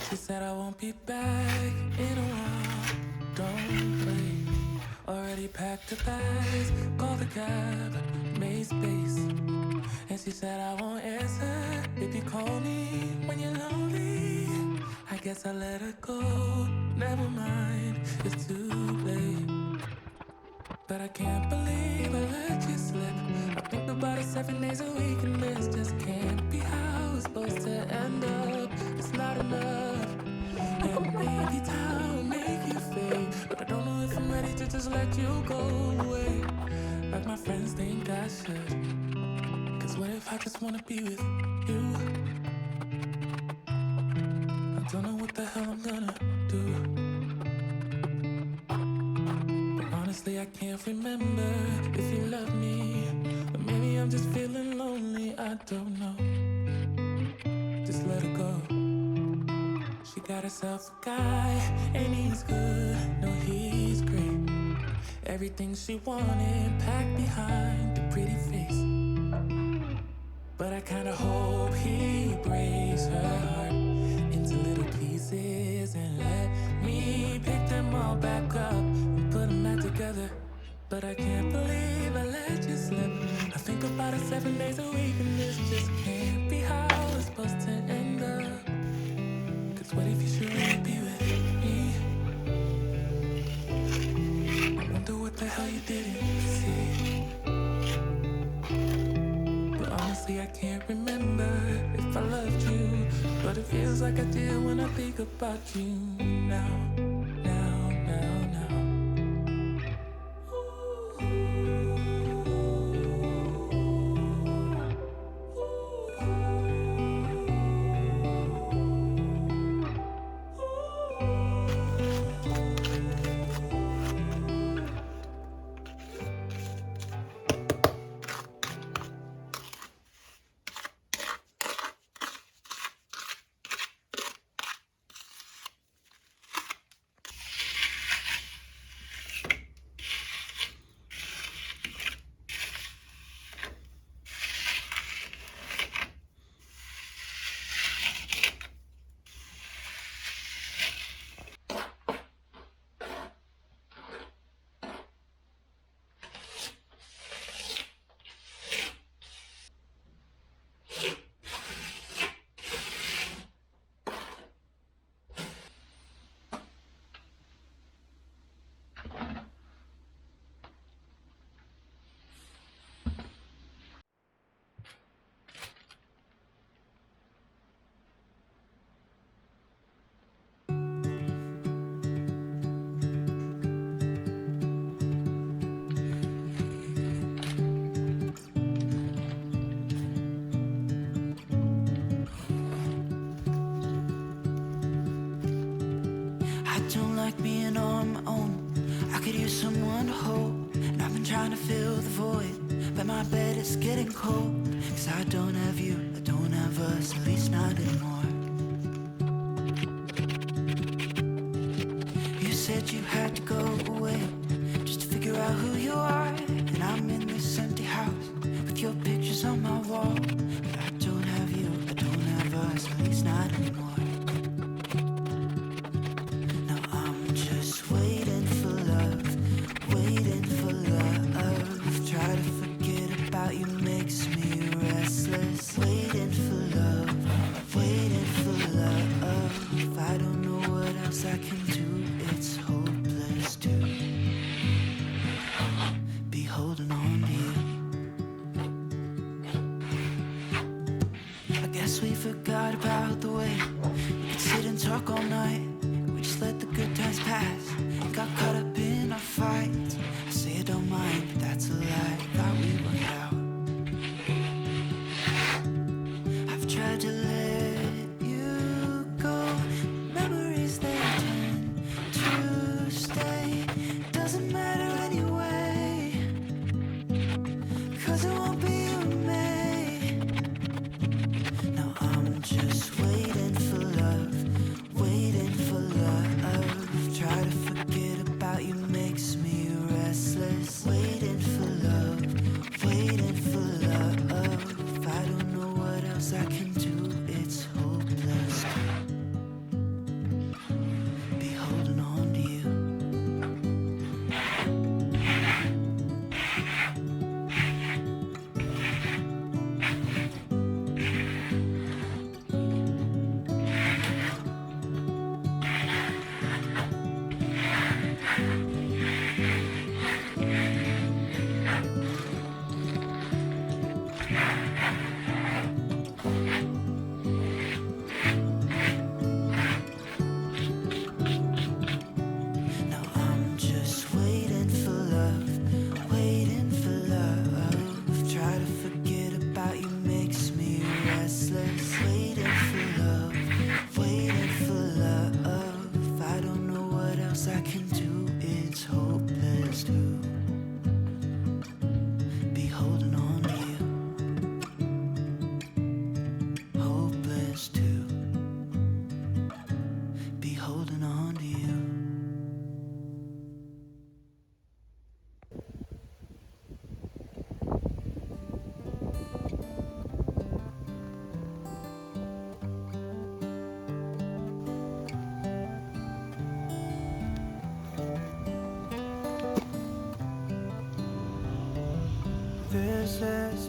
She said I won't be back in a while. Don't play. Already packed her bags, called a cab, made space. And she said I won't answer if you call me when you're lonely. I guess I let her go. Never mind, it's too late. But I can't believe I let you slip. I think about it 7 days a week, and this just can't be how it's supposed to end up. It's not enough. And maybe time will make you fade, but I don't know if I'm ready to just let you go away like my friends think I should. Cause what if I just wanna be with you? I don't know what the hell I'm gonna do. Honestly, I can't remember if you love me, or maybe I'm just feeling lonely. I don't know. Just let her go. She got herself a guy, and he's good. No, he's great. Everything she wanted packed behind a pretty face. But I kinda hope he breaks her heart into little pieces and let me pick them all back up and put them back together. But I can't believe I let you slip. I think about it 7 days a week, and this just can't be how it's supposed to end up. Cause what if you should really be with me? I wonder what the hell you didn't see. But honestly, I can't remember if I loved you, but it feels like I did when I think about you now, now, now, now. I don't like being on my own. I could use someone to hold, and I've been trying to fill the void, but my bed is getting cold. Cause I don't have you, I don't have us, at least not anymore. You said you had to go away just to figure out who you are, and I'm in this empty house with your pictures on my wall. But I don't have you, I don't have us, at least not anymore. Waiting for love. Try to forget about you makes me restless. Waiting for love. I don't know what else I can do. It's hopeless to be holding on to you. I guess we forgot about the way we could sit and talk all night. We just let the good times pass. Got caught up in our fights. I say I don't mind, but that's a lie. Thought we worked out. I've tried to let you go. Memories they tend to stay. Doesn't matter anyway, cause it won't be you and me. Now I'm just waiting for love. Try to forget about you makes me restless. Waiting for love. I don't know what else I can do. It's hopeless.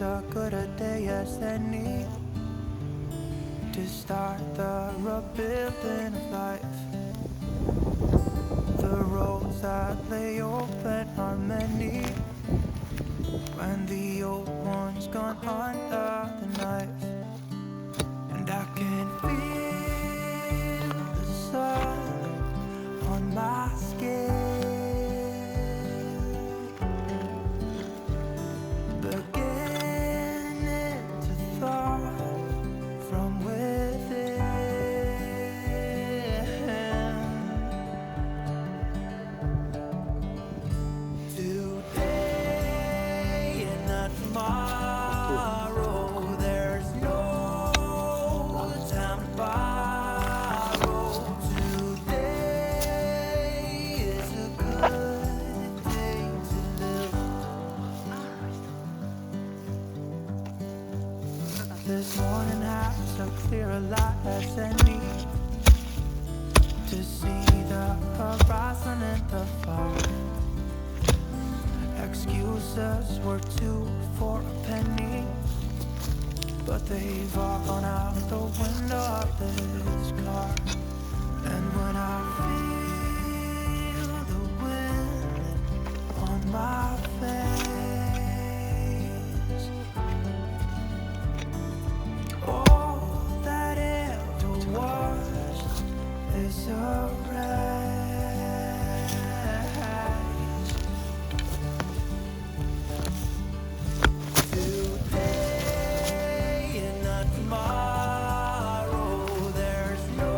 It's a good a day as any to start the rebuilding of life. The roads that lay open are many when the old one's gone under the knife. And I can feel the sun on my skin, beginning to thaw from within. Today and not tomorrow, there's no time to borrow. Today is a good day to live. This morning has a clearer light as any to see the horizon and the far. Excuses were 2 for a penny, but they've all gone out the window of this car. And when I feel the wind on my face, all that ever was is a race. Today and not tomorrow, there's no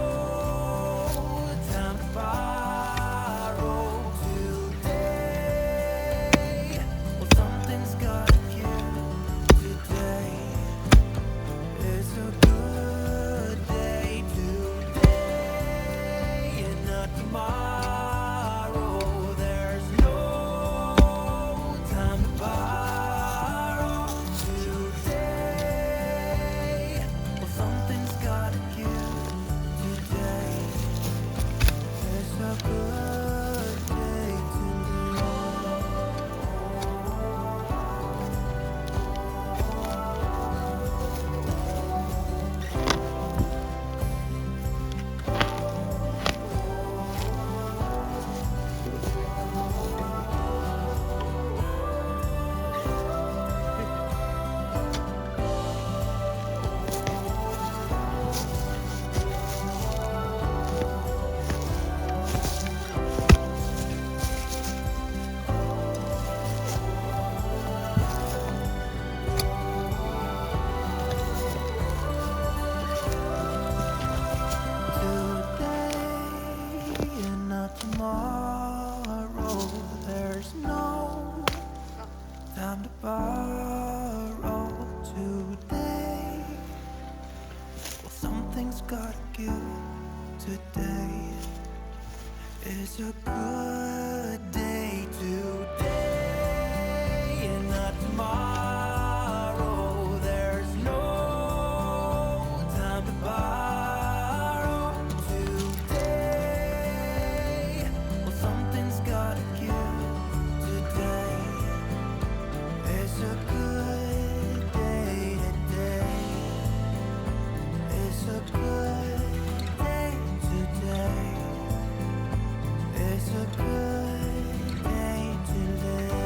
time to borrow. Today, well, something's gotta give. Today is a good day. Today and not tomorrow, there's no time to borrow. Today, well, something's gotta give. Today is a good day to live. Today and not tomorrow, there's no time to borrow. Today, well, something's gotta give. Today is a good day. Today and not tomorrow, there's no time to borrow. Today, well, something's gotta give. Today is a good day. Today is a good day. Today is a good day to live.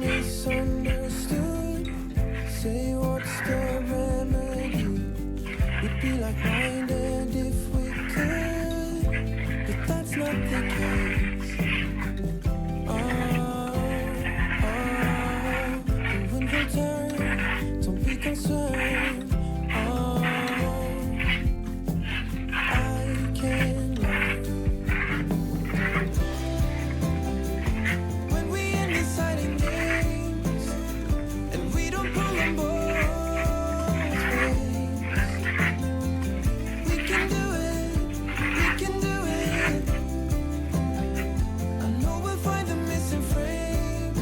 misunderstood. Say what's the remedy? We'd be like minded if we could, but that's not the case. The wind will turn, don't be concerned. I can learn. When we end deciding games and we don't pull them both ways, we can do it, we can do it. I know we'll find the missing frame.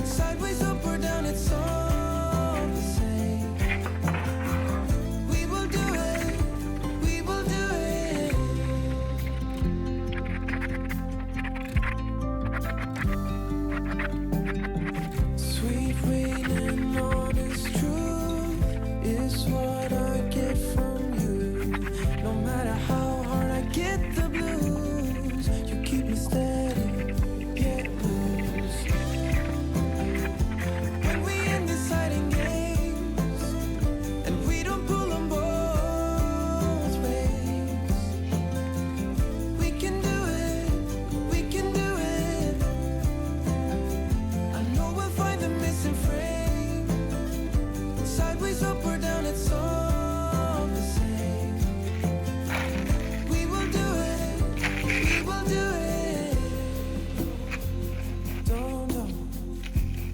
Sideways, up or down, it's all the same. We will do it, we will do it. Sweet rain and honest truth is what I get from you. No matter how hard I get the blues, you keep me steady, yet lose. When we end deciding games and we don't pull them both ways, we can do it, we can do it. I know we'll find the missing frame. Sideways, up or down, it's all the same. We will do it, we will do it.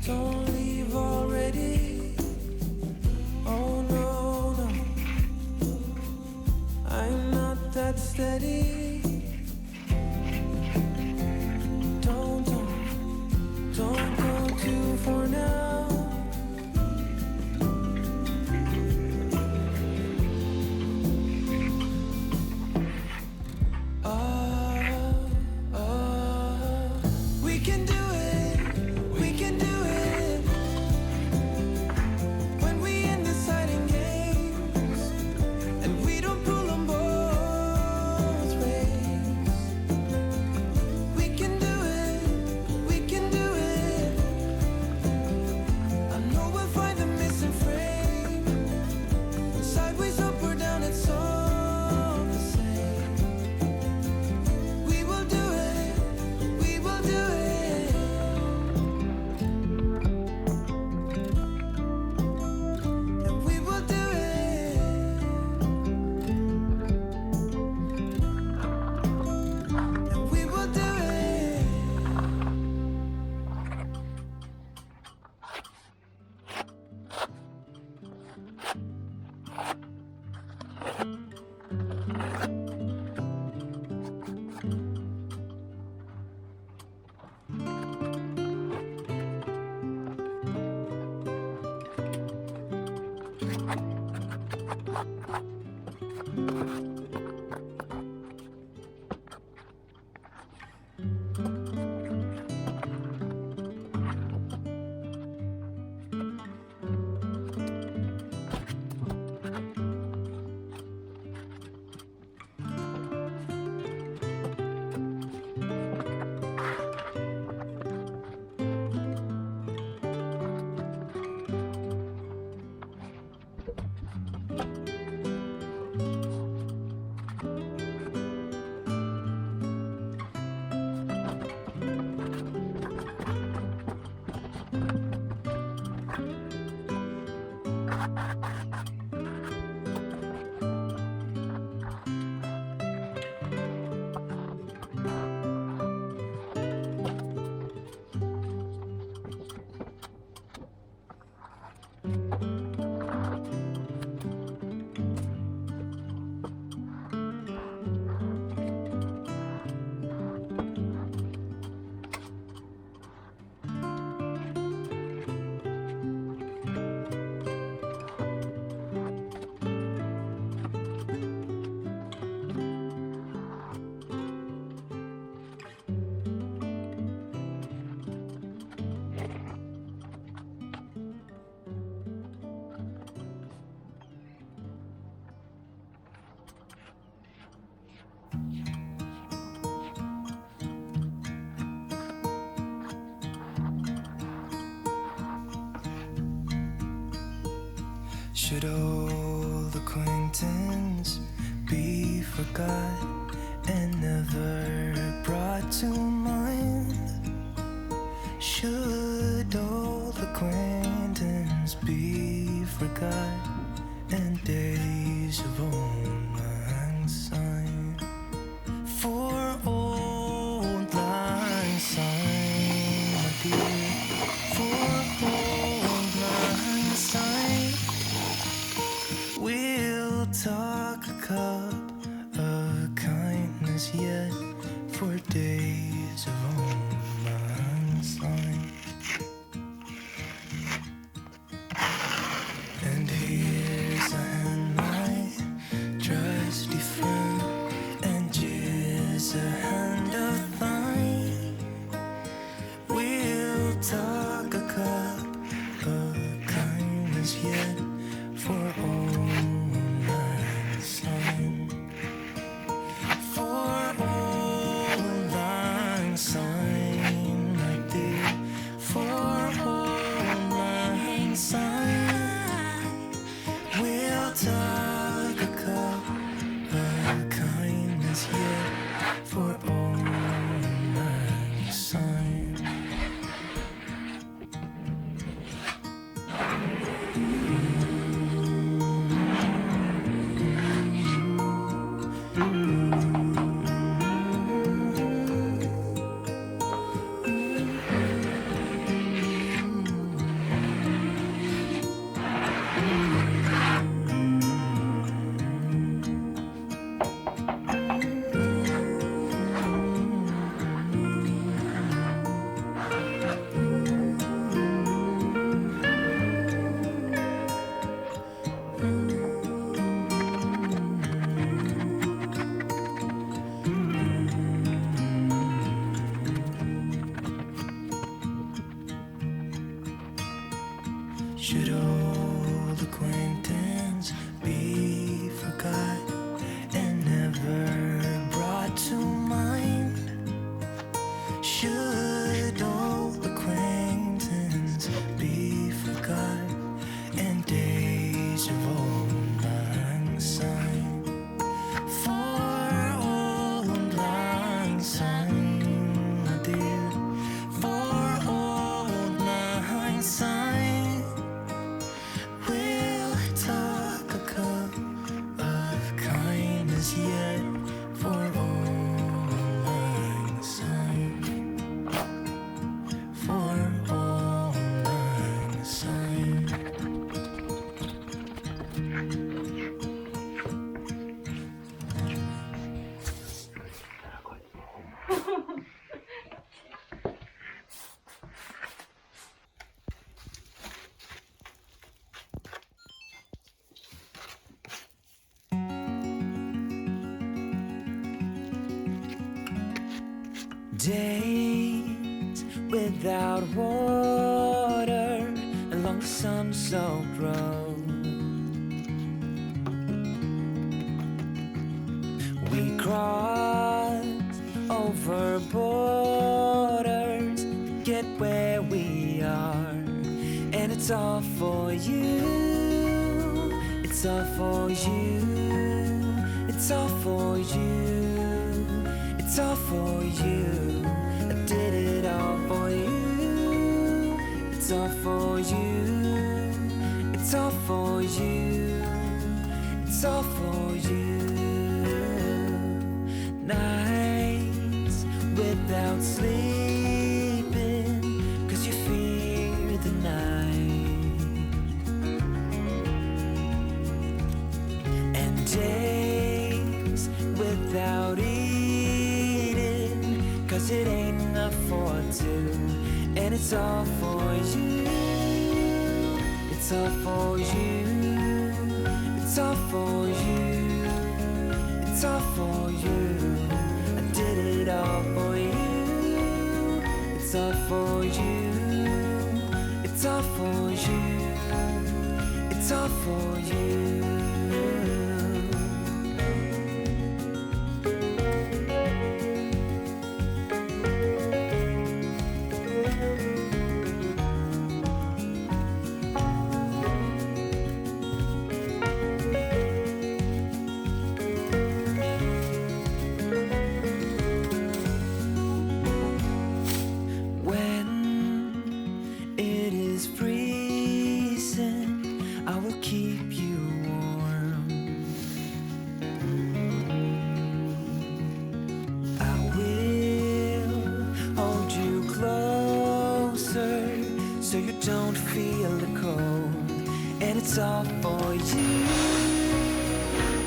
Don't leave already. Oh no, no, I'm not that steady. Don't go too far now. We can do it, we can do it. When we end deciding games and we don't pull them both ways, we can do it, we can do it. I know we'll find the missing frame. Sideways, up or down, it's all the same. We will do it, we will do it. And we will do it. And we will do it. Should old acquaintance be forgot and never brought to mind? Should old acquaintance be forgot and days of old lang syne? For old lang syne, my dear, for old lang syne, we'll talk a cup of kindness yet for days of old lang syne. And here's a hand, my trusty friend, and here's a hand of thine. We'll talk a cup of kindness yet for old lang syne. For old lang syne, my dear, for old lang syne, we'll talk a cup of kindness yet for old lang syne. Should old acquaintance be forgot and never brought to mind? Should old acquaintance be forgot and days of old lang syne? For old lang syne, my dear, for old lang syne, we'll talk a cup of kindness yet for old lang syne. For old lang syne. Days without water along the sun-soaked road. We crossed over borders to get where we are, and it's all for you. It's all for you. It's all for you. It's all for you. I did it all for you. It's all for you. It's all for you. It's all for you. Nights without sleeping 'cause you fear the night, and days without eating 'cause it ain't enough for two, and it's all for you. It's all for you. It's all for you. It's all for you. I did it all for you. It's all for you. It's all for you. It's all for you. so you don't feel the cold. And it's all for you.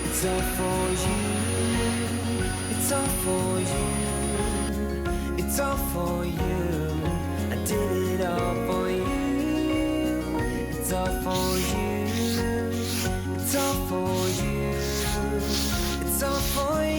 It's all for you. It's all for you. It's all for you. I did it all for you. It's all for you. It's all for you. It's all for you.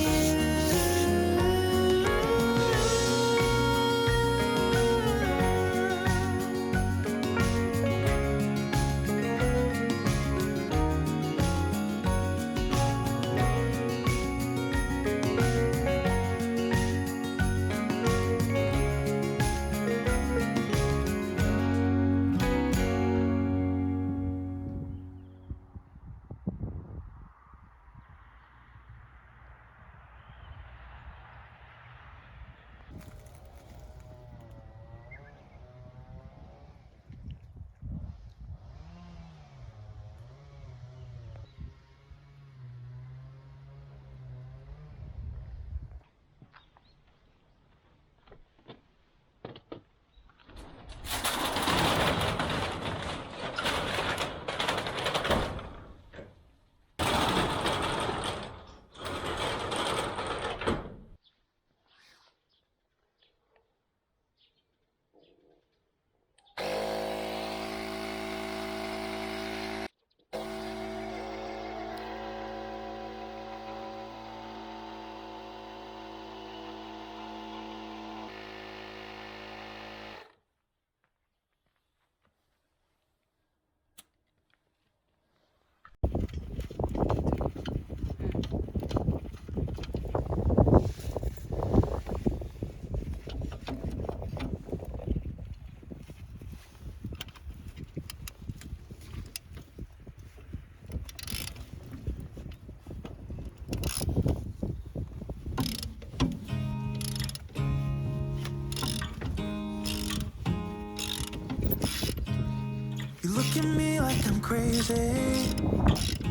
You look at me like I'm crazy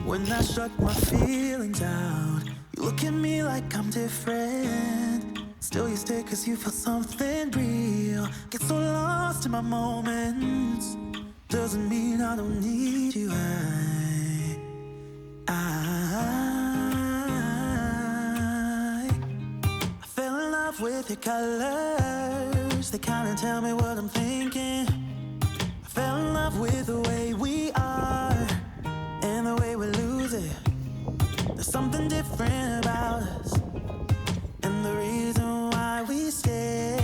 when I shut my feelings out. You look at me like I'm different, still you stay cause you feel something real. Get so lost in my moments, doesn't mean I don't need you. I fell in love with your colors, they kinda tell me what I'm thinking. I fell in love with the way we are and the way we lose it. There's something different about us, and the reason why we stay.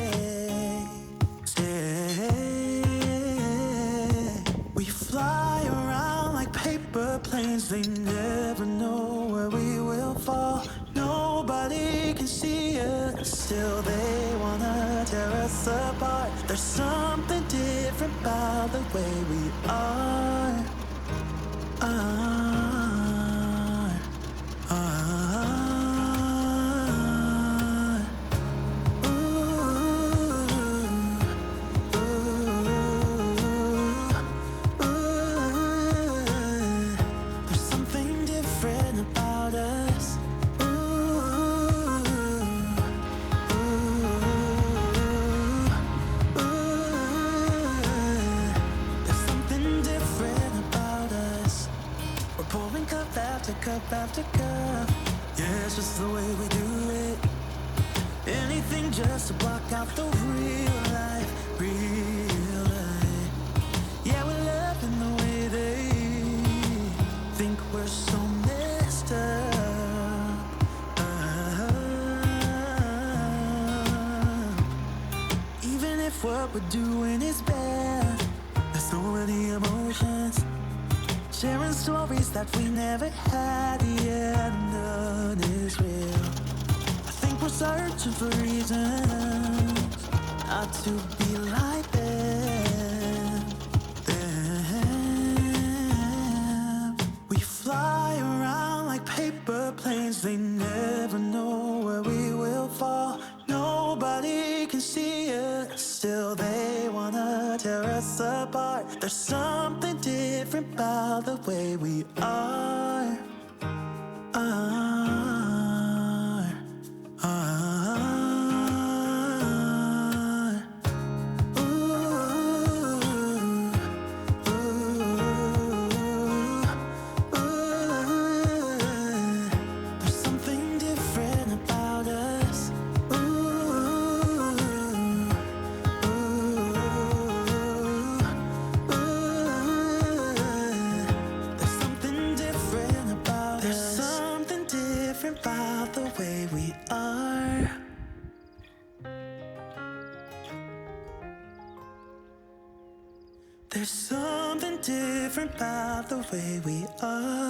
We fly around like paper planes, they never know where we will fall. Nobody can see us, still they wanna tear us apart. There's something different about the way we are. There's something different about us. There's something different about us. We're pouring cup after cup after cup. Yeah, it's just the way we do it. Anything just to block out the real life, real life. Yeah, we're loving the way they think we're so messed up. Even if what we're doing is bad, there's so many emotions, sharing stories that we never had. Yeah, none is real. I think we're searching for reasons not to be like them. We fly around like paper planes, they never know where we will fall. Nobody can see us, still they wanna tear us apart. There's something different about the way we are. There's something different about the way we are.